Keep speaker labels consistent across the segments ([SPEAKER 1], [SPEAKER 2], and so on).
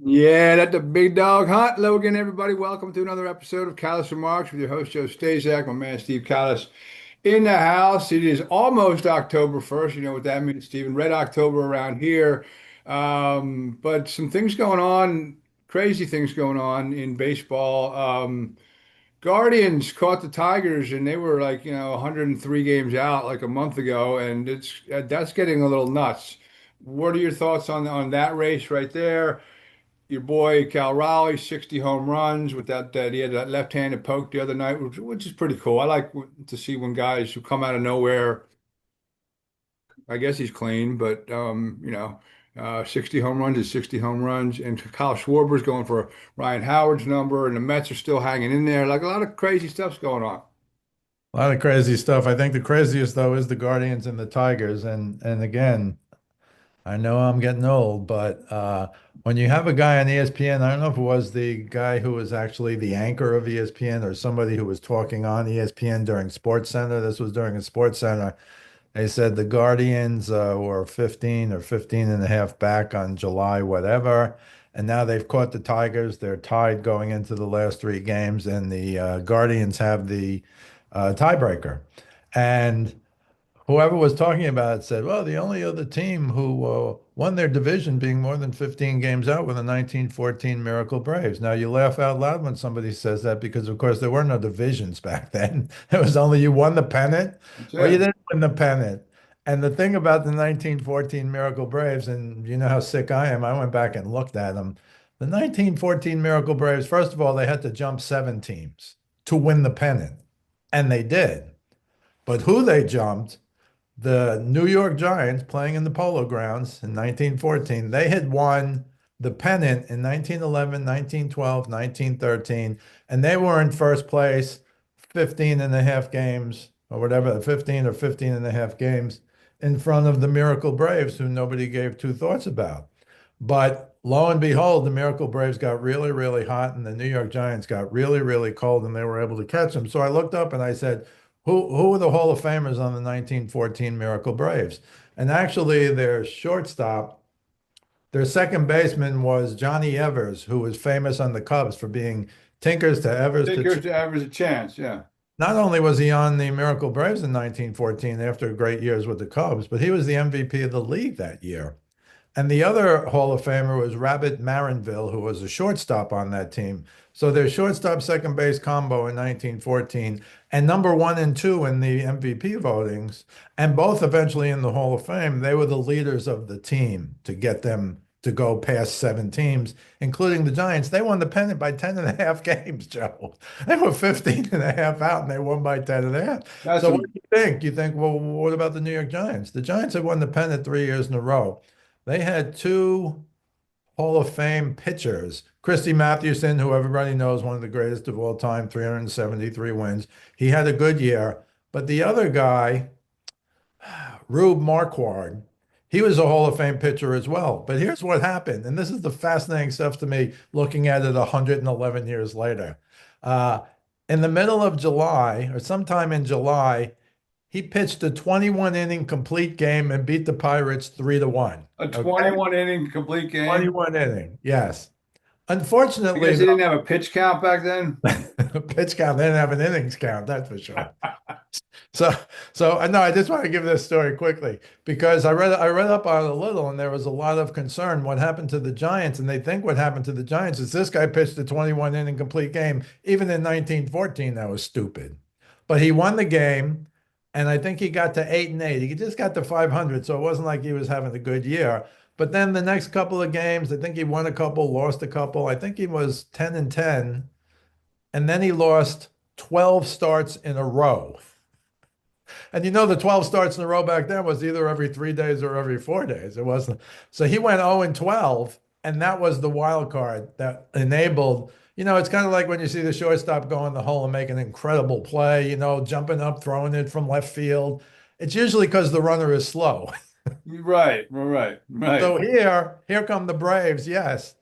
[SPEAKER 1] Yeah, that's the big dog hunt. Hello again, everybody. Welcome to another episode of Kallas Remarks with your host, Joe Staszk, my man, Steve Kallas, in the house. It is almost October 1st. You know what that means, Stephen. Red October around here. But some things going on, crazy things going on in baseball. Guardians caught the Tigers, and they were like, 103 games out like a month ago, and that's getting a little nuts. What are your thoughts on that race right there? Your boy Cal Raleigh, 60 home runs with that he had that left-handed poke the other night, which is pretty cool. I like to see when guys who come out of nowhere. I guess he's clean, but 60 home runs is 60 home runs, and Kyle Schwarber's going for Ryan Howard's number, and the Mets are still hanging in there. Like a lot of crazy stuff's going on.
[SPEAKER 2] A lot of crazy stuff. I think the craziest though is the Guardians and the Tigers. And again, I know I'm getting old, but when you have a guy on ESPN, I don't know if it was the guy who was actually the anchor of ESPN or somebody who was talking on ESPN during Sports Center. This was during a Sports Center. They said the Guardians were 15 or 15 and a half back on July, whatever. And now they've caught the Tigers. They're tied going into the last three games, and the Guardians have the tiebreaker. And whoever was talking about it said, well, the only other team who won their division being more than 15 games out were the 1914 Miracle Braves. Now, you laugh out loud when somebody says that because, of course, there were no divisions back then. It was only you won the pennant
[SPEAKER 1] That's
[SPEAKER 2] or you
[SPEAKER 1] it.
[SPEAKER 2] didn't win the pennant. And the thing about the 1914 Miracle Braves, and you know how sick I am, I went back and looked at them. The 1914 Miracle Braves, first of all, they had to jump seven teams to win the pennant, and they did. But who they jumped, the New York Giants playing in the Polo Grounds in 1914, they had won the pennant in 1911, 1912, 1913, and they were in first place 15 and a half games or whatever, 15 or 15 and a half games in front of the Miracle Braves, who nobody gave two thoughts about. But lo and behold, the Miracle Braves got really, really hot, and the New York Giants got really, really cold, and they were able to catch them. So I looked up and I said, who are the Hall of Famers on the 1914 Miracle Braves? And actually, their shortstop, their second baseman was Johnny Evers, who was famous on the Cubs for being Tinkers to Evers
[SPEAKER 1] Take
[SPEAKER 2] to.
[SPEAKER 1] yours to average a chance. Yeah.
[SPEAKER 2] Not only was he on the Miracle Braves in 1914 after great years with the Cubs, but he was the MVP of the league that year. And the other Hall of Famer was Rabbit Marinville, who was a shortstop on that team. So their shortstop second base combo in 1914 and number one and two in the MVP votings, and both eventually in the Hall of Fame, they were the leaders of the team to get them to go past seven teams, including the Giants. They won the pennant by 10 and a half games, Joe. They were 15 and a half out and they won by 10 and a half.
[SPEAKER 1] That's
[SPEAKER 2] So what
[SPEAKER 1] some
[SPEAKER 2] do you think? You think, well, what about the New York Giants? The Giants have won the pennant 3 years in a row. They had two Hall of Fame pitchers. Christy Mathewson, who everybody knows, one of the greatest of all time, 373 wins. He had a good year. But the other guy, Rube Marquard, he was a Hall of Fame pitcher as well. But here's what happened, and this is the fascinating stuff to me looking at it 111 years later. Uh, in the middle of July, or sometime in July, he pitched a 21 inning complete game and beat the Pirates 3-1.
[SPEAKER 1] a
[SPEAKER 2] Okay.
[SPEAKER 1] 21 inning complete game.
[SPEAKER 2] 21 inning. Yes.
[SPEAKER 1] I
[SPEAKER 2] Unfortunately,
[SPEAKER 1] guess they didn't have a pitch count back then.
[SPEAKER 2] pitch count, they didn't have an innings count, that's for sure. So, so no, I just want to give this story quickly because I read up on it a little, and there was a lot of concern what happened to the Giants, and they think what happened to the Giants is this guy pitched a 21 inning complete game. Even in 1914, that was stupid. But he won the game, and I think he got to 8-8. He just got to 500, so it wasn't like he was having a good year. But then the next couple of games, I think he won a couple, lost a couple. I think he was 10-10, and then he lost 12 starts in a row. And you know, the 12 starts in a row back then was either every 3 days or every 4 days. It wasn't. So he went 0 and 12, and that was the wild card that enabled. It's kind of like when you see the shortstop go in the hole and make an incredible play, jumping up, throwing it from left field. It's usually because the runner is slow.
[SPEAKER 1] Right, right, right.
[SPEAKER 2] So here come the Braves, yes.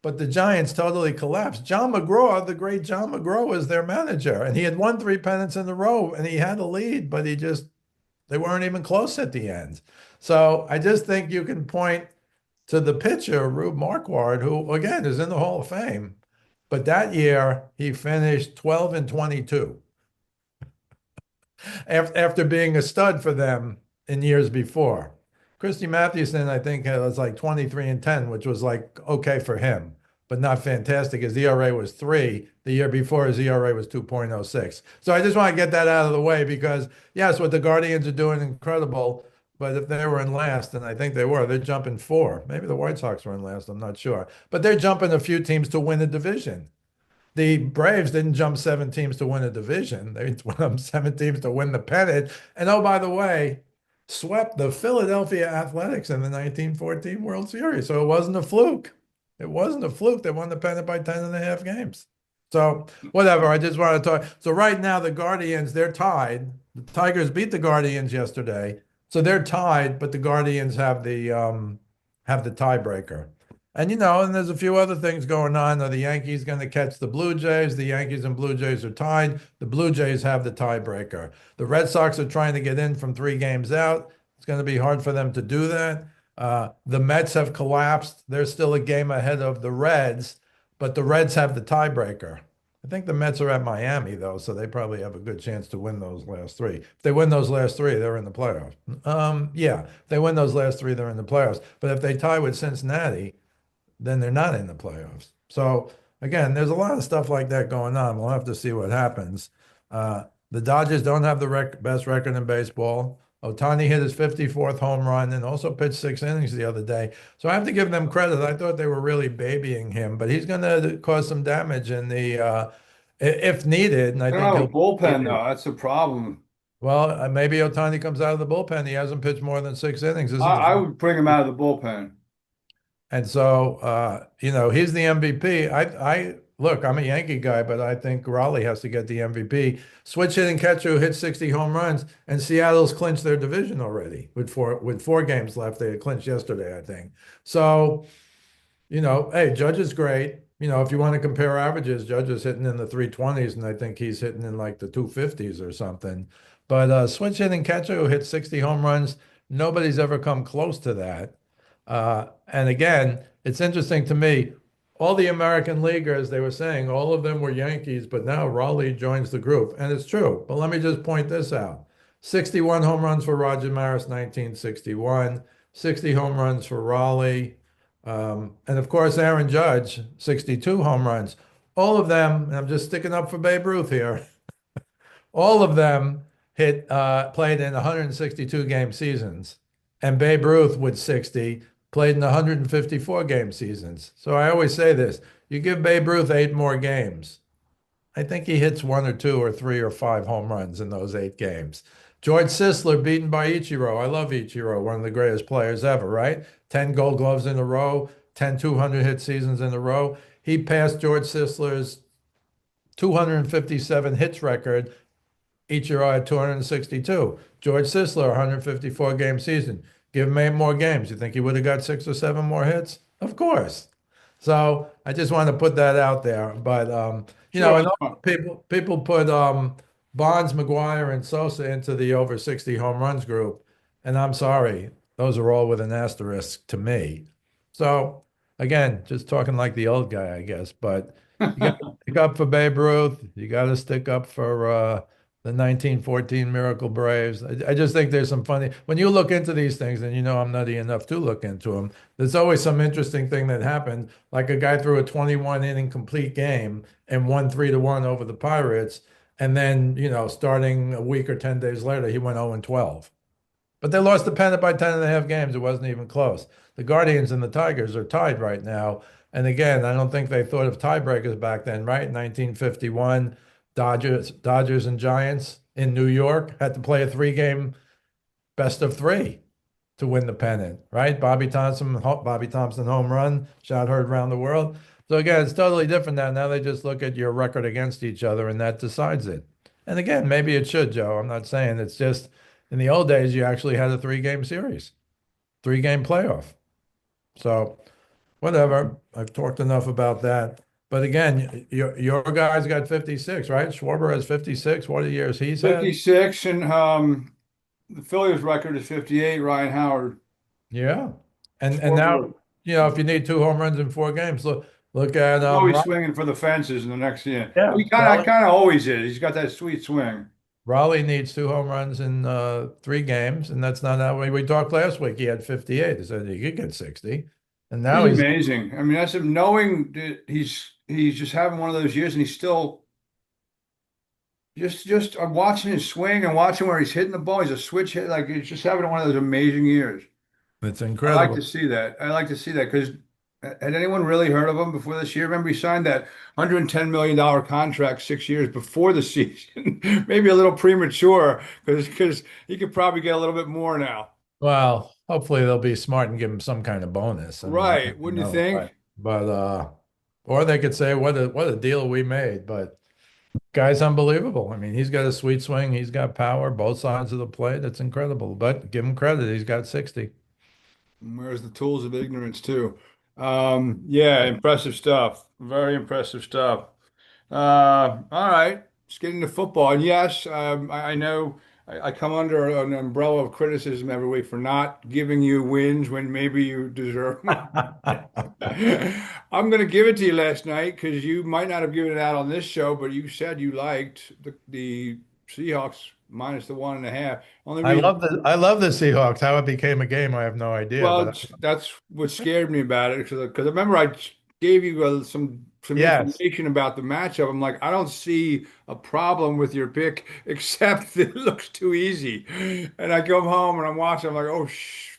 [SPEAKER 2] But the Giants totally collapsed. John McGraw, the great John McGraw, was their manager, and he had won three pennants in a row, and he had a lead, but they weren't even close at the end. So I just think you can point to the pitcher, Rube Marquard, who again is in the Hall of Fame. But that year he finished 12 and 22 after being a stud for them in years before. Christy Mathewson, I think, was like 23 and 10, which was like okay for him, but not fantastic. His ERA was 3. The year before, his ERA was 2.06. So I just want to get that out of the way because, yes, what the Guardians are doing incredible. But if they were in last, and I think they were, they're jumping 4. Maybe the White Sox were in last, I'm not sure. But they're jumping a few teams to win a division. The Braves didn't jump 7 teams to win a division. They jumped 7 teams to win the pennant. And oh, by the way, swept the Philadelphia Athletics in the 1914 World Series. So it wasn't a fluke. It wasn't a fluke. They won the pennant by 10.5 games. So whatever. I just want to talk. So right now, the Guardians, they're tied. The Tigers beat the Guardians yesterday. So they're tied, but the Guardians have the tiebreaker. And there's a few other things going on. Are the Yankees going to catch the Blue Jays? The Yankees and Blue Jays are tied. The Blue Jays have the tiebreaker. The Red Sox are trying to get in from 3 games out. It's going to be hard for them to do that. The Mets have collapsed. They're still a game ahead of the Reds, but the Reds have the tiebreaker. I think the Mets are at Miami, though, so they probably have a good chance to win those last 3. If they win those last 3, they're in the playoffs. Yeah, if they win those last 3, they're in the playoffs. But if they tie with Cincinnati, then they're not in the playoffs. So again, there's a lot of stuff like that going on. We'll have to see what happens. The Dodgers don't have the best record in baseball. Ohtani hit his 54th home run and also pitched 6 innings the other day. So I have to give them credit. I thought they were really babying him, but he's going to cause some damage in if needed. And I
[SPEAKER 1] I don't
[SPEAKER 2] think
[SPEAKER 1] have a
[SPEAKER 2] he'll be
[SPEAKER 1] bullpen
[SPEAKER 2] needed.
[SPEAKER 1] though. That's the problem.
[SPEAKER 2] Well, maybe Ohtani comes out of the bullpen. He hasn't pitched more than 6 innings. This is the
[SPEAKER 1] I
[SPEAKER 2] first.
[SPEAKER 1] would bring him out of the bullpen.
[SPEAKER 2] And so, he's the MVP. I look, I'm a Yankee guy, but I think Raleigh has to get the MVP. Switch hitting catcher who hit 60 home runs, and Seattle's clinched their division already with 4 games left. They had clinched yesterday, I think. So, hey, Judge is great. If you want to compare averages, Judge is hitting in the 320s, and I think he's hitting in like the 250s or something. But switch hitting catcher who hit 60 home runs, nobody's ever come close to that. And again, it's interesting to me, all the American leaguers, they were saying all of them were Yankees, but now Raleigh joins the group. And it's true. But let me just point this out. 61 home runs for Roger Maris, 1961, 60 home runs for Raleigh. And of course, Aaron Judge, 62 home runs. All of them, and I'm just sticking up for Babe Ruth here, all of them played in 162 game seasons. And Babe Ruth with 60 played in 154 game seasons. So I always say this, you give Babe Ruth 8 more games. I think he hits 1 or 2 or 3 or 5 home runs in those 8 games. George Sisler beaten by Ichiro. I love Ichiro, one of the greatest players ever, right? 10 gold gloves in a row, 10 200 hit seasons in a row. He passed George Sisler's 257 hits record. Ichiro had 262. George Sisler, 154 game season. Give him 8 more games. You think he would have got 6 or 7 more hits? Of course. So I just want to put that out there. But
[SPEAKER 1] Sure.
[SPEAKER 2] and also people put Bonds, McGuire, and Sosa into the over 60 home runs group. And I'm sorry, those are all with an asterisk to me. So again, just talking like the old guy, I guess. But you got to stick up for Babe Ruth. You got to stick up for the 1914 Miracle Braves. I just think there's some funny, when you look into these things, and I'm nutty enough to look into them, there's always some interesting thing that happened. Like a guy threw a 21 inning complete game and won 3-1 over the Pirates. And then, starting a week or 10 days later, he went 0 and 12. But they lost the pennant by 10.5 games. It wasn't even close. The Guardians and the Tigers are tied right now. And again, I don't think they thought of tiebreakers back then, right? 1951, Dodgers and Giants in New York had to play a 3 game best of 3 to win the pennant, right? Bobby Thompson home run, shot heard around the world. So again, it's totally different now. Now they just look at your record against each other and that decides it. And again, maybe it should, Joe. I'm not saying it's just in the old days, you actually had a 3 game series, 3 game playoff. So whatever. I've talked enough about that. But again, your guy's got 56, right? Schwarber has 56. What are the years he's had?
[SPEAKER 1] 56 and the Phillies record is 58, Ryan Howard.
[SPEAKER 2] Yeah. And now,
[SPEAKER 1] Schwarber.
[SPEAKER 2] if you need 2 home runs in 4 games, look at
[SPEAKER 1] He's always swinging for the fences in the next year.
[SPEAKER 2] yeah,
[SPEAKER 1] He kind of always is. He's got that sweet swing.
[SPEAKER 2] Raleigh needs 2 home runs in 3 games, and that's not how we talked last week. He had 58. He said he could get 60, and
[SPEAKER 1] He's
[SPEAKER 2] now he's
[SPEAKER 1] amazing. I mean, that's him knowing that he's just having one of those years, and he's still just I'm watching his swing and watching where he's hitting the ball. He's a switch hit, like he's just having one of those amazing years.
[SPEAKER 2] it's
[SPEAKER 1] I like to
[SPEAKER 2] incredible.
[SPEAKER 1] see that. I like to see that because had anyone really heard of him before this year? Remember, he signed that $110 million contract 6 years before the season. Maybe a little premature because he could probably get a little bit more now.
[SPEAKER 2] Well, hopefully they'll be smart and give him some kind of bonus. I mean,
[SPEAKER 1] Right? Wouldn't you
[SPEAKER 2] but
[SPEAKER 1] think?
[SPEAKER 2] or they could say what a deal we made. But guy's unbelievable. I mean, he's got a sweet swing. He's got power both sides of the plate. It's incredible. But give him credit. He's got 60.
[SPEAKER 1] Where's the tools of ignorance too? Yeah, impressive stuff. Very impressive stuff. All right, let's get into football. And yes, I know I come under an umbrella of criticism every week for not giving you wins when maybe you deserve them. I'm going to give it to you last night because you might not have given it out on this show, but you said you liked the Seahawks minus the 1.5. Only reason
[SPEAKER 2] I love the Seahawks. How it became a game, I have no idea.
[SPEAKER 1] well,
[SPEAKER 2] But
[SPEAKER 1] that's what scared me about it because I remember I gave you some
[SPEAKER 2] yes,
[SPEAKER 1] information about the matchup. I'm like, I don't see a problem with your pick except that it looks too easy. And I come home and I'm watching. I'm like, oh,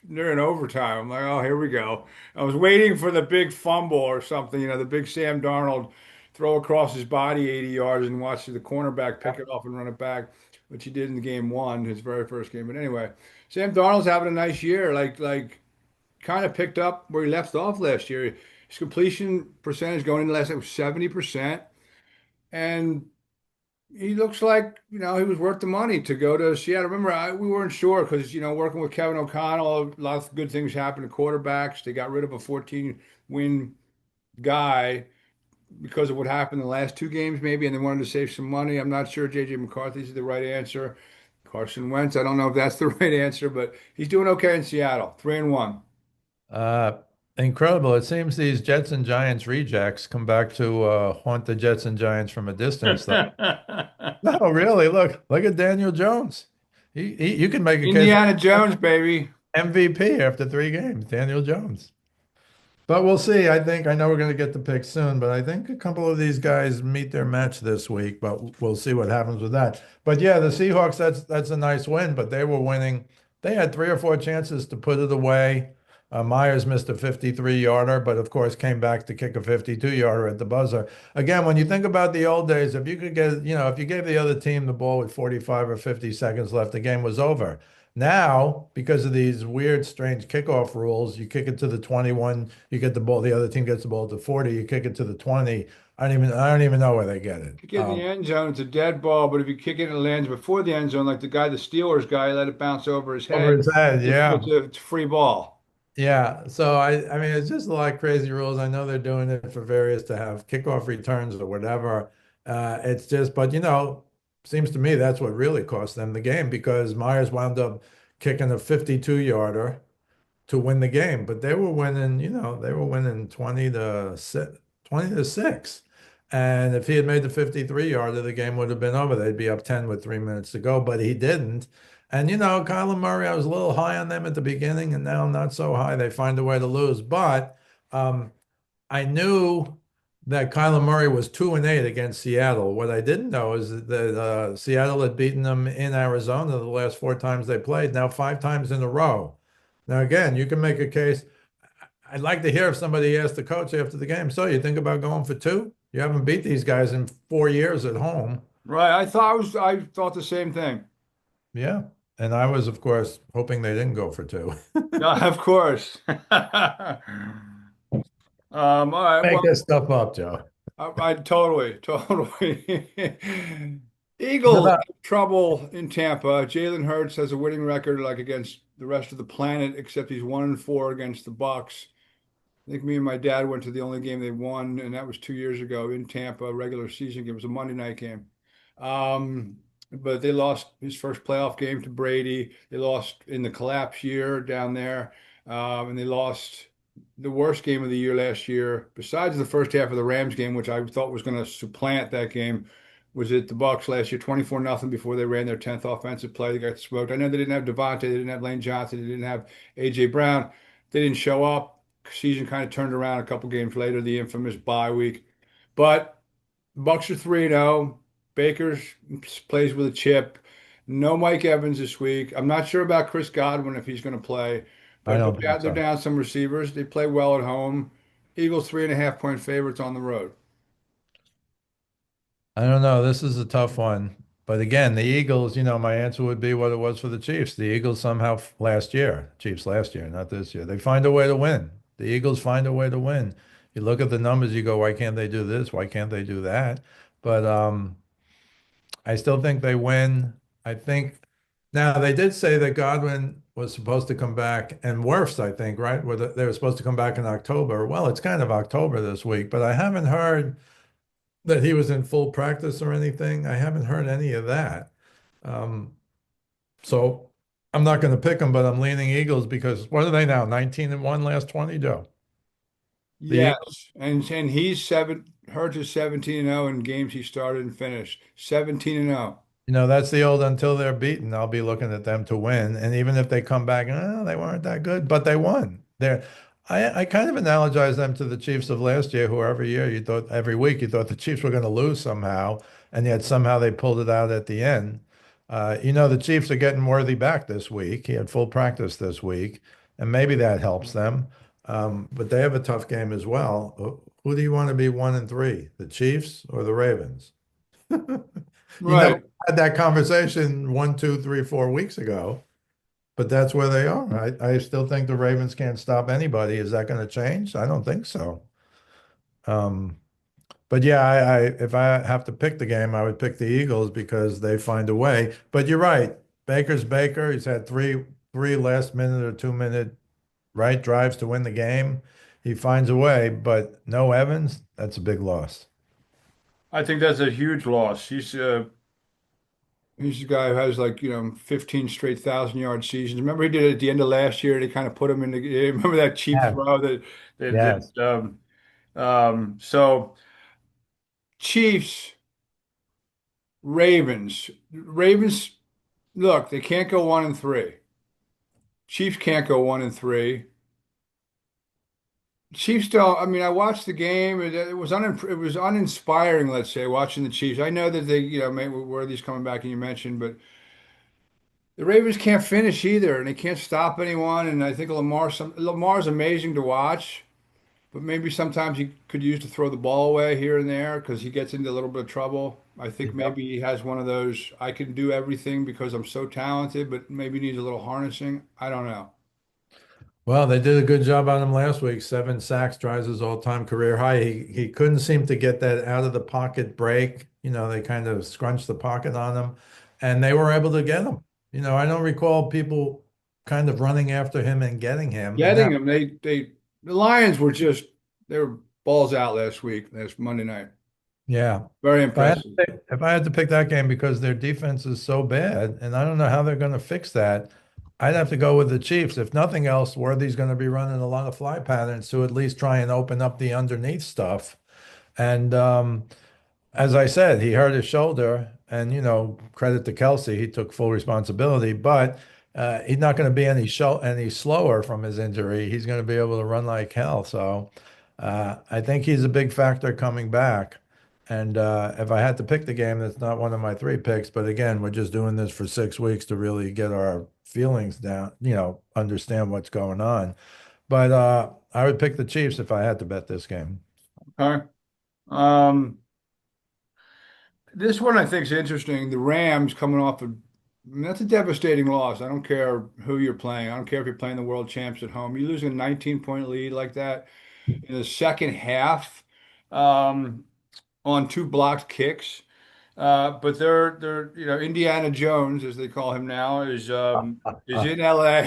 [SPEAKER 1] they're in overtime. I'm like, oh, here we go. I was waiting for the big fumble or something, the big Sam Darnold throw across his body 80 yards and watch the cornerback pick it off and run it back, which he did in game one, his very first game. But anyway, Sam Darnold's having a nice year. Like kind of picked up where he left off last year. His completion percentage going into last night was 70%. And he looks like, he was worth the money to go to Seattle. Remember, we weren't sure because, working with Kevin O'Connell, a lot of good things happened to quarterbacks. They got rid of a 14-win guy because of what happened in the last 2 games, maybe, and they wanted to save some money. I'm not sure J.J. McCarthy's the right answer. Carson Wentz, I don't know if that's the right answer, but he's doing okay in Seattle, 3-1.
[SPEAKER 2] uh, incredible. It seems these Jets and Giants rejects come back to haunt the Jets and Giants from a distance, though. No, really. Look at Daniel Jones. You can make a case
[SPEAKER 1] Indiana Jones, baby.
[SPEAKER 2] MVP after 3 games. Daniel Jones. But we'll see. I know we're going to get the pick soon, but I think a couple of these guys meet their match this week, but we'll see what happens with that. But yeah, the Seahawks, that's a nice win, but they were winning. They had 3 or 4 chances to put it away. Myers missed a 53-yarder, but of course came back to kick a 52-yarder at the buzzer. Again, when you think about the old days, if you could get, if you gave the other team the ball with 45 or 50 seconds left, the game was over. Now, because of these weird, strange kickoff rules, you kick it to the 21, you get the ball, the other team gets the ball at the 40, you kick it to the 20. I don't even know where they get it.
[SPEAKER 1] Kick it in the end zone, it's a dead ball, but if you kick it and it lands before the end zone, like the Steelers guy, let it bounce over his
[SPEAKER 2] Over
[SPEAKER 1] head,
[SPEAKER 2] his head, yeah.
[SPEAKER 1] it's a free ball.
[SPEAKER 2] Yeah. So I mean it's just a lot of crazy rules. I know they're doing it for various to have kickoff returns or whatever. It's just, but seems to me that's what really cost them the game because Myers wound up kicking a 52-yarder to win the game, but they were winning 20-6. And if he had made the 53-yarder, the game would have been over. They'd be up 10 with 3 minutes to go, but he didn't. And Kyler Murray, I was a little high on them at the beginning, and now not so high. They find a way to lose. But I knew that Kyler Murray was 2-8 against Seattle. What I didn't know is that Seattle had beaten them in Arizona the last 4 times they played, now 5 times in a row. Now, again, you can make a case. I'd like to hear if somebody asked the coach after the game, so you think about going for two? You haven't beat these guys in 4 years at home.
[SPEAKER 1] Right. I thought the same thing.
[SPEAKER 2] Yeah. And I was, of course, hoping they didn't go for two.
[SPEAKER 1] Yeah, of course. All right.
[SPEAKER 2] Make
[SPEAKER 1] Well,
[SPEAKER 2] this stuff up, Joe.
[SPEAKER 1] I totally.
[SPEAKER 2] But
[SPEAKER 1] Eagles have trouble in Tampa. Jalen Hurts has a winning record like against the rest of the planet, except he's 1-4 against the Bucks. I think me and my dad went to the only game they won, and that was 2 years ago in Tampa, a regular season game. It was a Monday night game. Um, but they lost his first playoff game to Brady. They lost in the collapse year down there, and they lost the worst game of the year last year, besides the first half of the Rams game, which I thought was going to supplant that game, was it the Bucks last year, 24-0 before they ran their 10th offensive play. They got smoked. I know they didn't have Devontae, they didn't have Lane Johnson, they didn't have AJ Brown. They didn't show up. Season kind of turned around a couple games later, the infamous bye week. But Bucks are 3-0. Baker's plays with a chip. No Mike Evans this week. I'm not sure about Chris Godwin if he's going to play,
[SPEAKER 2] I
[SPEAKER 1] but
[SPEAKER 2] don't think
[SPEAKER 1] they're
[SPEAKER 2] so.
[SPEAKER 1] down some receivers. They play well at home. Eagles 3.5 point favorites on the road.
[SPEAKER 2] I don't know. This is a tough one. But again, the Eagles, my answer would be what it was for the Chiefs. The Eagles somehow last year, Chiefs last year, not this year, they find a way to win. The Eagles find a way to win. You look at the numbers, you go, why can't they do this? Why can't they do that? But I still think they win. I think now they did say that Godwin was supposed to come back and worse, I think, right? They were supposed to come back in October. Well, it's kind of October this week, but I haven't heard that he was in full practice or anything. I haven't heard any of that. Um, so I'm not going to pick them, but I'm leaning Eagles because what are they now? 19-1 last 20, Joe. The Eagles,
[SPEAKER 1] Yes, and he's seven. Hurts is 17-0 in games he started and finished. 17-0.
[SPEAKER 2] that's the old until they're beaten, I'll be looking at them to win. And even if they come back, oh, they weren't that good, but they won. I kind of analogize them to the Chiefs of last year, who every year you thought, every week you thought the Chiefs were going to lose somehow, and yet somehow they pulled it out at the end. The Chiefs are getting Worthy back this week. He had full practice this week, and maybe that helps them. But they have a tough game as well. Who do you want to be 1-3, the Chiefs or the Ravens? You never
[SPEAKER 1] Right.
[SPEAKER 2] had that conversation 1, 2, 3, 4 weeks ago, but that's where they are. I still think the Ravens can't stop anybody. Is that going to change? I don't think so. Um, but yeah, if I have to pick the game, I would pick the Eagles because they find a way. But you're right. Baker's Baker. He's had three last minute or 2 minute right drives to win the game. He finds a way, but no Evans, that's a big loss.
[SPEAKER 1] I think that's a huge loss. He's the guy who has 15 straight 1,000-yard seasons. Remember he did it at the end of last year. They kind of put him in the. Remember that cheap
[SPEAKER 2] Yes.
[SPEAKER 1] throw that that
[SPEAKER 2] Yes.
[SPEAKER 1] that. So Chiefs, Ravens. Look, they can't go 1-3. Chiefs can't go 1-3. Chiefs don't. I mean, I watched the game. It was uninspiring. Let's say watching the Chiefs. I know that they, maybe Worthy's coming back, and you mentioned, but the Ravens can't finish either, and they can't stop anyone. And I think Lamar's amazing to watch, but maybe sometimes he could use to throw the ball away here and there because he gets into a little bit of trouble. I think
[SPEAKER 2] Yep.
[SPEAKER 1] maybe he has one of those, I can do everything because I'm so talented, but maybe needs a little harnessing. I don't know.
[SPEAKER 2] Well, they did a good job on him last week. 7 sacks, drives his all-time career high. He couldn't seem to get that out of the pocket break. They kind of scrunched the pocket on him, and they were able to get him. I don't recall people kind of running after him and getting him. And now,
[SPEAKER 1] Getting him, the Lions were just they were balls out last Monday night.
[SPEAKER 2] yeah,
[SPEAKER 1] Very
[SPEAKER 2] if
[SPEAKER 1] impressive.
[SPEAKER 2] if I had to pick that game because their defense is so bad, and I don't know how they're going to fix that, I'd have to go with the Chiefs. If nothing else, Worthy's going to be running a lot of fly patterns to at least try and open up the underneath stuff. And as I said, he hurt his shoulder, and credit to Kelsey, he took full responsibility. But he's not going to be any slower from his injury. He's going to be able to run like hell. So I think he's a big factor coming back. And if I had to pick the game, that's not one of my 3 picks. But again, we're just doing this for 6 weeks to really get our feelings down, understand what's going on. But I would pick the Chiefs if I had to bet this game.
[SPEAKER 1] Okay. Um, this one I think is interesting. The Rams coming off of I mean, that's a devastating loss. I don't care who you're playing. I don't care if you're playing the world champs at home. You lose a 19-point lead like that in the second half um, on two blocked kicks. But they're Indiana Jones, as they call him now, is in LA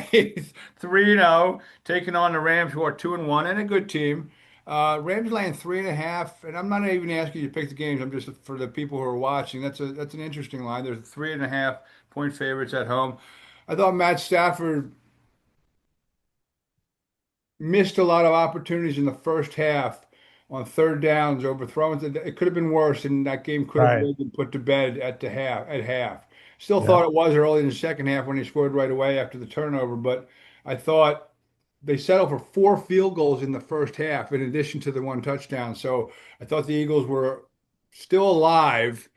[SPEAKER 1] 3-0, taking on the Rams, who are 2-1 and a good team. Rams laying 3.5, and I'm not even asking you to pick the games. I'm just for the people who are watching. That's an interesting line. There's 3.5 point favorites at home. I thought Matt Stafford missed a lot of opportunities in the first half on third downs, overthrown. It could have been worse, and that game could have
[SPEAKER 2] Right.
[SPEAKER 1] really been put to bed at the half. At half, still
[SPEAKER 2] Yeah.
[SPEAKER 1] thought it was early in the second half when he scored right away after the turnover. But I thought they settled for four field goals in the first half, in addition to the one touchdown. So I thought the Eagles were still alive,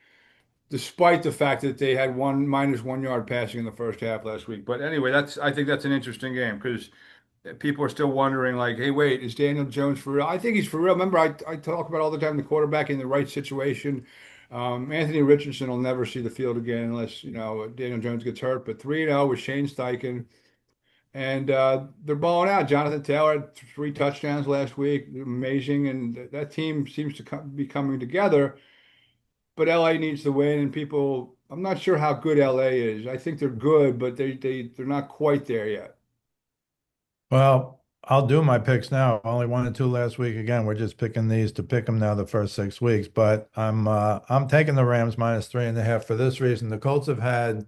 [SPEAKER 1] despite the fact that they had one -1 yard passing in the first half last week. But anyway, that's I think that's an interesting game because people are still wondering, like, hey, wait, is Daniel Jones for real? I think he's for real. Remember, I talk about all the time the quarterback in the right situation. Anthony Richardson will never see the field again unless, Daniel Jones gets hurt. But 3-0 with Shane Steichen. And they're balling out. Jonathan Taylor had three touchdowns last week. Amazing. And that team seems to be coming together. But LA needs to win. And people, I'm not sure how good LA is. I think they're good, but they're not quite there yet.
[SPEAKER 2] Well, I'll do my picks now. Only one and two last week. Again, we're just picking these to pick them now the first 6 weeks. But I'm taking the Rams -3.5 for this reason. The Colts have had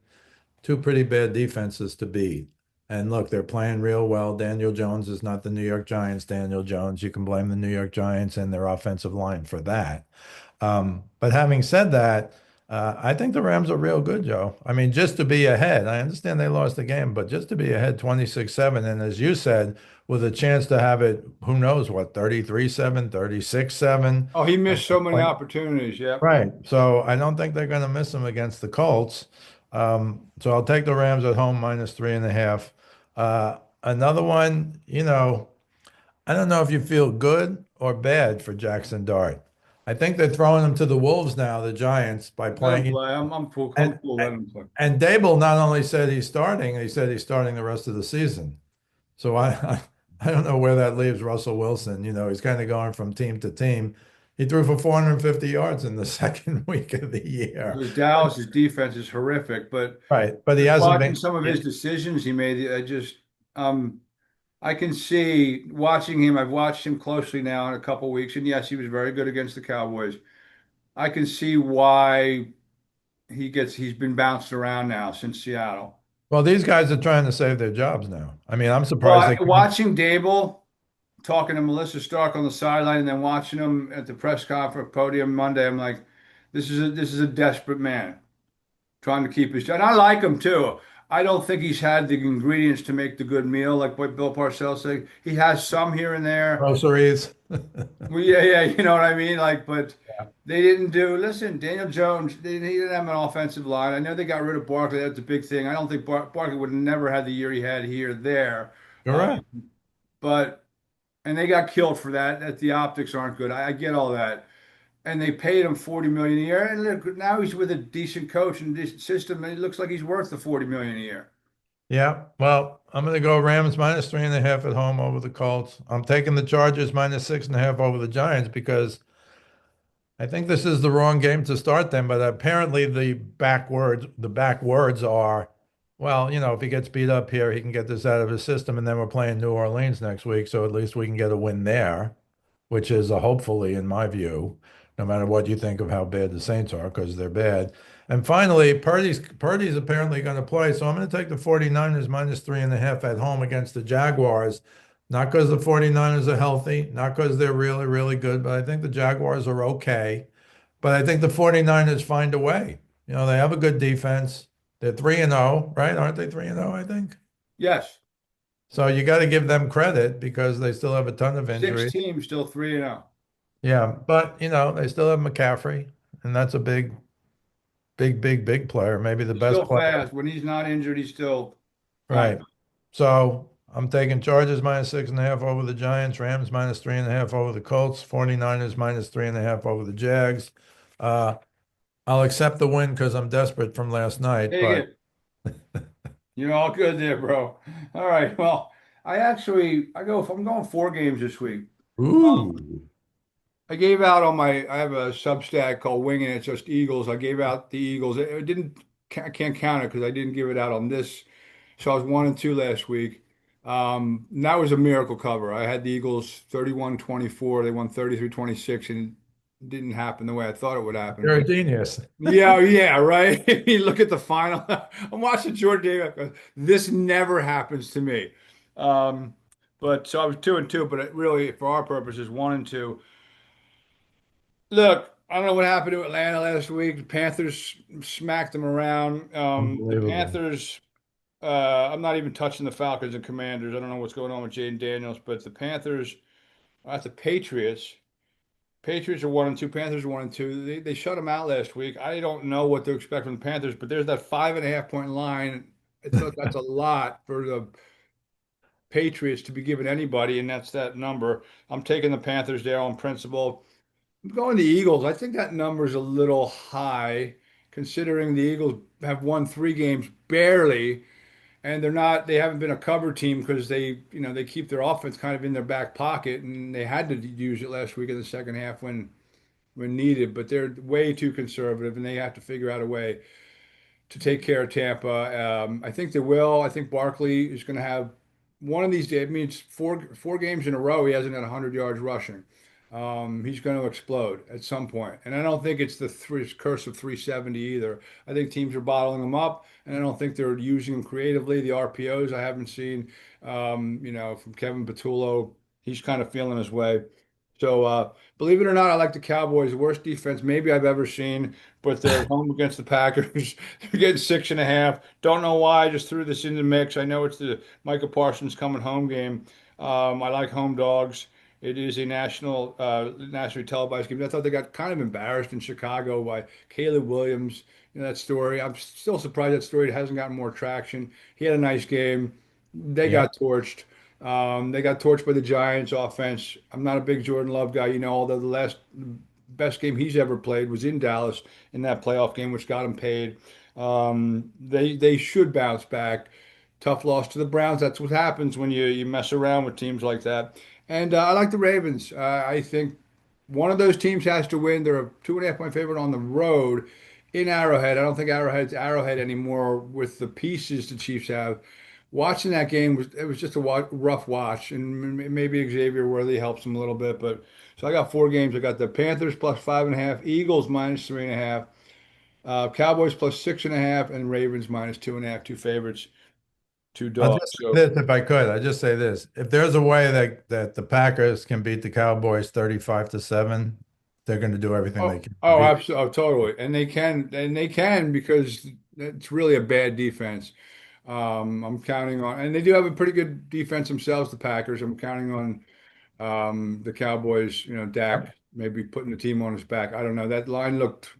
[SPEAKER 2] two pretty bad defenses to beat. And look, they're playing real well. Daniel Jones is not the New York Giants. Daniel Jones, you can blame the New York Giants and their offensive line for that. But having said that, I think the Rams are real good, Joe. I mean, just to be ahead, I understand they lost the game, but just to be ahead 26-7, and as you said, with a chance to have it, who knows what, 33-7, 36-7.
[SPEAKER 1] Oh, he missed so many opportunities. Yep.
[SPEAKER 2] Right. So I don't think they're going to miss them against the Colts. So I'll take the Rams at home -3.5. Another one, I don't know if you feel good or bad for Jackson Dart. I think they're throwing him to the Wolves now, the Giants, by
[SPEAKER 1] Let him
[SPEAKER 2] playing.
[SPEAKER 1] play. I'm cool. I'm
[SPEAKER 2] And
[SPEAKER 1] cool. Let him play.
[SPEAKER 2] and Dable not only said he's starting, he said he's starting the rest of the season. So I don't know where that leaves Russell Wilson. He's kind of going from team to team. He threw for 450 yards in the second week of the year.
[SPEAKER 1] Because Dallas's defense is horrific, but
[SPEAKER 2] Right. But he
[SPEAKER 1] just
[SPEAKER 2] hasn't
[SPEAKER 1] watching
[SPEAKER 2] been.
[SPEAKER 1] some of
[SPEAKER 2] Yeah.
[SPEAKER 1] his decisions he made, I can see watching him. I've watched him closely now in a couple weeks, and yes, he was very good against the Cowboys. I can see why he's been bounced around now since Seattle.
[SPEAKER 2] Well, these guys are trying to save their jobs now. I mean, I'm
[SPEAKER 1] Well,
[SPEAKER 2] surprised they can't.
[SPEAKER 1] watching Dable talking to Melissa Stark on the sideline, and then watching him at the press conference podium Monday, I'm like, this is a desperate man trying to keep his job. And I like him too. I don't think he's had the ingredients to make the good meal, like what Bill Parcells said. He has some here and there.
[SPEAKER 2] Groceries.
[SPEAKER 1] Well, yeah, yeah, you know what I mean? Like, but they didn't do, listen, Daniel Jones, he didn't have an offensive line. I know they got rid of Barkley. That's a big thing. I don't think Barkley would have never had the year he had here, there. Uh,
[SPEAKER 2] Correct.
[SPEAKER 1] but, and they got killed for that the optics aren't good. I get all that. And they paid him 40 million a year. And look, now he's with a decent coach and decent system, and it looks like he's worth the 40 million a year.
[SPEAKER 2] Yeah. Well, I'm going to go Rams -3.5 at home over the Colts. I'm taking the Chargers -6.5 over the Giants because I think this is the wrong game to start them. But apparently the back words are, well, if he gets beat up here, he can get this out of his system, and then we're playing New Orleans next week, so at least we can get a win there, which is a hopefully, in my view, no matter what you think of how bad the Saints are, because they're bad. And finally, Purdy's apparently going to play, so I'm going to take the 49ers -3.5 at home against the Jaguars. Not because the 49ers are healthy, not because they're really, really good, but I think the Jaguars are okay. But I think the 49ers find a way. They have a good defense. They're 3-0, right? Aren't they 3-0, I think?
[SPEAKER 1] Yes.
[SPEAKER 2] So you got to give them credit because they still have a ton of
[SPEAKER 1] Six
[SPEAKER 2] injuries.
[SPEAKER 1] teams still 3-0.
[SPEAKER 2] Yeah, but they still have McCaffrey, and that's a big, big, big, big player, maybe the
[SPEAKER 1] He's
[SPEAKER 2] best
[SPEAKER 1] still
[SPEAKER 2] player.
[SPEAKER 1] fast. When he's not injured, he's still
[SPEAKER 2] Right.
[SPEAKER 1] dynamite.
[SPEAKER 2] So I'm taking Chargers -6.5 over the Giants, Rams -3.5 over the Colts, 49ers -3.5 over the Jags. Uh, I'll accept the win because I'm desperate from last night,
[SPEAKER 1] Take
[SPEAKER 2] but
[SPEAKER 1] it. You're all good there, bro. All right. Well, I'm going 4 games this week.
[SPEAKER 2] ooh,
[SPEAKER 1] I gave out I have a Substack called Winging It. It's just Eagles. I gave out the Eagles. It didn't, I can't count it because I didn't give it out on this. So I was 1-2 last week. And that was a miracle cover. I had the Eagles 31-24. They won 33-26, and it didn't happen the way I thought it would happen.
[SPEAKER 2] you're a
[SPEAKER 1] But
[SPEAKER 2] genius.
[SPEAKER 1] yeah, yeah, right. You look at the final. I'm watching Jordan Davis. This never happens to me. Um, But so I was 2-2, but it really, for our purposes, 1-2. Look, I don't know what happened to Atlanta last week. The Panthers smacked them around. The
[SPEAKER 2] Unbelievable.
[SPEAKER 1] Panthers, I'm not even touching the Falcons and Commanders. I don't know what's going on with Jaden Daniels, but the Panthers, that's the Patriots. Patriots are 1-2. Panthers are 1-2. They shut them out last week. I don't know what to expect from the Panthers, but there's that 5.5 point line. I thought that's a lot for the Patriots to be given anybody, and that's that number. I'm taking the Panthers there on principle. I'm going the Eagles. I think that number is a little high, considering the Eagles have won 3 games barely, and they haven't been a cover team because they keep their offense kind of in their back pocket, and they had to use it last week in the second half when needed, but they're way too conservative, and they have to figure out a way to take care of Tampa. I think they will. I think Barkley is going to have one of these days. I mean, it's four games in a row. He hasn't had 100 yards rushing. He's going to explode at some point, and I don't think it's the curse of 370 either. I think teams are bottling him up, and I don't think they're using him creatively. The RPOs I haven't seen, from Kevin Patullo, he's kind of feeling his way. So, believe it or not, I like the Cowboys' worst defense maybe I've ever seen, but they're home against the Packers. They're getting 6.5. Don't know why. I just threw this in the mix. I know it's the Micah Parsons coming home game. I like home dogs. It is a nationally televised game. I thought they got kind of embarrassed in Chicago by Caleb Williams. That story. I'm still surprised that story hasn't gotten more traction. He had a nice game. They
[SPEAKER 2] Yep.
[SPEAKER 1] got torched. They got torched by the Giants offense. I'm not a big Jordan Love guy, although the last best game he's ever played was in Dallas in that playoff game, which got him paid. They should bounce back. Tough loss to the Browns. That's what happens when you mess around with teams like that. And I like the Ravens. I think one of those teams has to win. They're a 2.5 point favorite on the road in Arrowhead. I don't think Arrowhead's Arrowhead anymore with the pieces the Chiefs have. Watching that game was just a rough watch, and maybe Xavier Worthy helps them a little bit. But so I got 4 games. I got the Panthers plus 5.5, Eagles minus 3.5, Cowboys plus 6.5, and Ravens minus 2.5. Two favorites, two
[SPEAKER 2] I'll
[SPEAKER 1] dogs.
[SPEAKER 2] just
[SPEAKER 1] So
[SPEAKER 2] say this if I could. I just say this. If there's a way that the Packers can beat the Cowboys 35-7, they're going to do everything they
[SPEAKER 1] oh
[SPEAKER 2] can to
[SPEAKER 1] oh,
[SPEAKER 2] beat.
[SPEAKER 1] absolutely, oh, totally, and they can because it's really a bad defense. I'm counting on, and they do have a pretty good defense themselves, the Packers. I'm counting on the Cowboys, Dak
[SPEAKER 2] Yep.
[SPEAKER 1] maybe putting the team on his back. I don't know. That line looked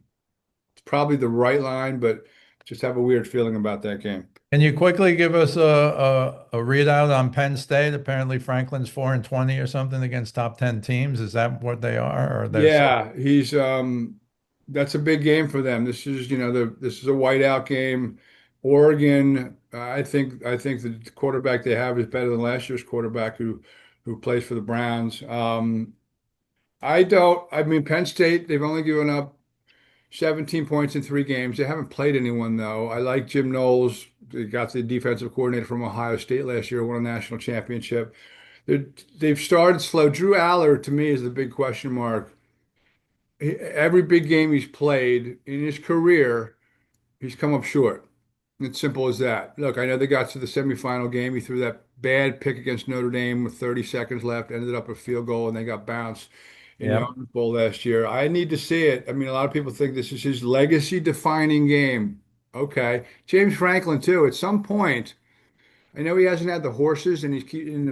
[SPEAKER 1] probably the right line, but just have a weird feeling about that game.
[SPEAKER 2] Can you quickly give us a readout on Penn State? Apparently Franklin's 4-20 or something against top 10 teams. Is that what they are? Or they're so
[SPEAKER 1] Yeah, he's that's a big game for them. This is a whiteout game. Oregon, I think the quarterback they have is better than last year's quarterback who plays for the Browns. I mean Penn State, they've only given up 17 points in 3 games. They haven't played anyone though. I like Jim Knowles. They got the defensive coordinator from Ohio State last year, won a national championship. They've started slow. Drew Aller to me is the big question mark. Every big game he's played in his career, he's come up short. It's simple as that. Look, I know they got to the semifinal game. He threw that bad pick against Notre Dame with 30 seconds left, ended up a field goal, and they got bounced in the
[SPEAKER 2] yeah.
[SPEAKER 1] Orange Bowl last year. I need to see it. I mean, a lot of people think this is his legacy-defining game. Okay. James Franklin, too. At some point, I know he hasn't had the horses, and he's keeping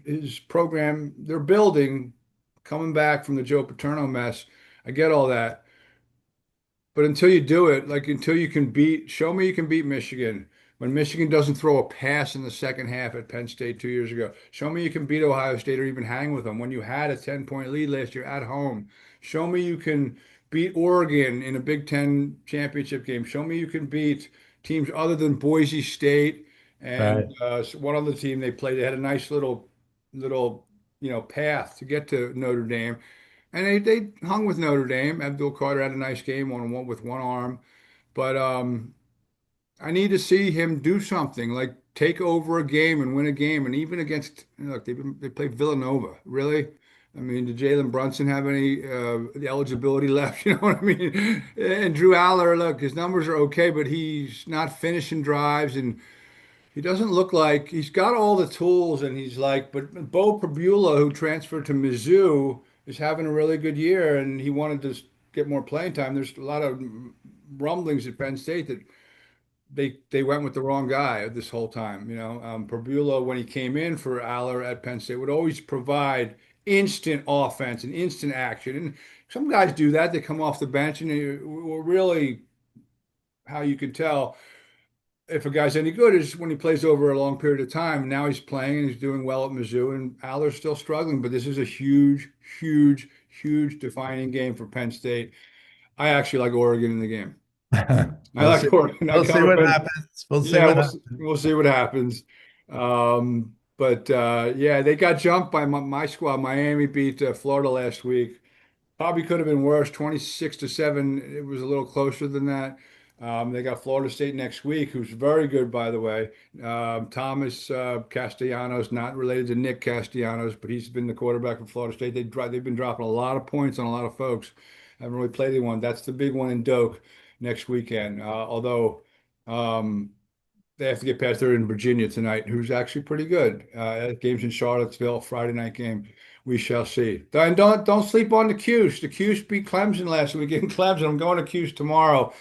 [SPEAKER 1] his program they're building coming back from the Joe Paterno mess. I get all that. But until you do it, like until you can show me you can beat Michigan. When Michigan doesn't throw a pass in the second half at Penn State 2 years ago, show me you can beat Ohio State or even hang with them when you had a 10-point lead last year at home. Show me you can beat Oregon in a Big Ten championship game. Show me you can beat teams other than Boise State and
[SPEAKER 2] Right.
[SPEAKER 1] one other team they played. They had a nice little path to get to Notre Dame. And they hung with Notre Dame. Abdul Carter had a nice game on one with one arm, but I need to see him do something like take over a game and win a game. And even against look, they played Villanova. Really? I mean, did Jalen Brunson have any eligibility left? You know what I mean? And Drew Aller, look, his numbers are okay, but he's not finishing drives. And He doesn't look like he's got all the tools, and he's like, but Bo Prabula, who transferred to Mizzou, is having a really good year, and he wanted to get more playing time. There's a lot of rumblings at Penn State that they went with the wrong guy this whole time. Prabula, when he came in for Aller at Penn State, would always provide instant offense and instant action. And some guys do that. They come off the bench, and really how you can tell if a guy's any good is when he plays over a long period of time. Now he's playing and he's doing well at Mizzou, and Aller's still struggling. But this is a huge, huge, huge defining game for Penn State. I actually like Oregon in the game. I
[SPEAKER 2] We'll see.
[SPEAKER 1] like Oregon. I
[SPEAKER 2] We'll see
[SPEAKER 1] cover
[SPEAKER 2] what
[SPEAKER 1] Penn.
[SPEAKER 2] happens. We'll see
[SPEAKER 1] Yeah,
[SPEAKER 2] what
[SPEAKER 1] we'll see,
[SPEAKER 2] happens.
[SPEAKER 1] we'll see what happens. But yeah, they got jumped by my squad. Miami beat Florida last week. Probably could have been worse, 26-7. It was a little closer than that. They got Florida State next week, who's very good, by the way. Thomas Castellanos, not related to Nick Castellanos, but he's been the quarterback for Florida State. They've been dropping a lot of points on a lot of folks. Haven't really played anyone. That's the big one in Doak next weekend. Although um, they have to get past there in Virginia tonight, who's actually pretty good. Game's in Charlottesville, Friday night game. We shall see. And don't sleep on the Cuse. The Cuse beat Clemson last week in Clemson. I'm going to Cuse tomorrow.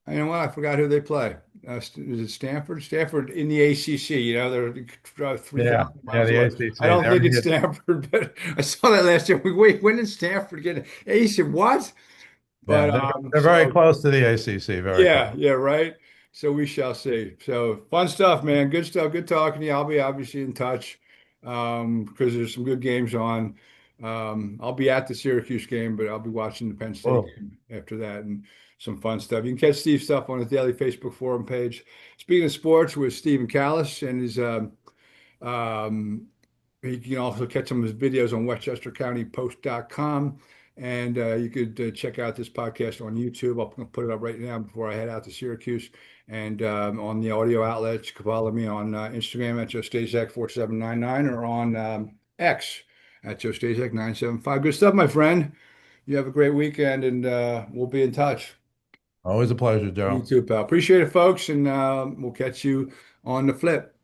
[SPEAKER 1] You know what? I forgot who they play. Is it Stanford? Stanford in the ACC. They're
[SPEAKER 2] Yeah,
[SPEAKER 1] 3,000
[SPEAKER 2] yeah,
[SPEAKER 1] miles
[SPEAKER 2] the
[SPEAKER 1] away. I
[SPEAKER 2] ACC.
[SPEAKER 1] don't
[SPEAKER 2] They're
[SPEAKER 1] think
[SPEAKER 2] in
[SPEAKER 1] it's
[SPEAKER 2] the
[SPEAKER 1] Stanford, but I saw that last year. Wait, when did Stanford get it? ACC? What?
[SPEAKER 2] Yeah,
[SPEAKER 1] But
[SPEAKER 2] they're very close to the ACC. Very close.
[SPEAKER 1] yeah, yeah, right. So we shall see. So fun stuff, man. Good stuff. Good talking to you. I'll be obviously in touch because there's some good games on. I'll be at the Syracuse game, but I'll be watching the Penn State
[SPEAKER 2] Cool.
[SPEAKER 1] game after that and some fun stuff. You can catch Steve's stuff on his daily Facebook forum page. Speaking of sports with Stephen Kallas and his um, you can also catch some of his videos on westchestercountypost.com. And you could check out this podcast on YouTube. I'll put it up right now before I head out to Syracuse. And on the audio outlets, you can follow me on Instagram at JoeStazak4799 or on X at JoeStazak975. Good stuff, my friend. You have a great weekend, and we'll be in touch.
[SPEAKER 2] Always a pleasure,
[SPEAKER 1] You
[SPEAKER 2] Joe.
[SPEAKER 1] too, pal. Appreciate it, folks, and we'll catch you on the flip.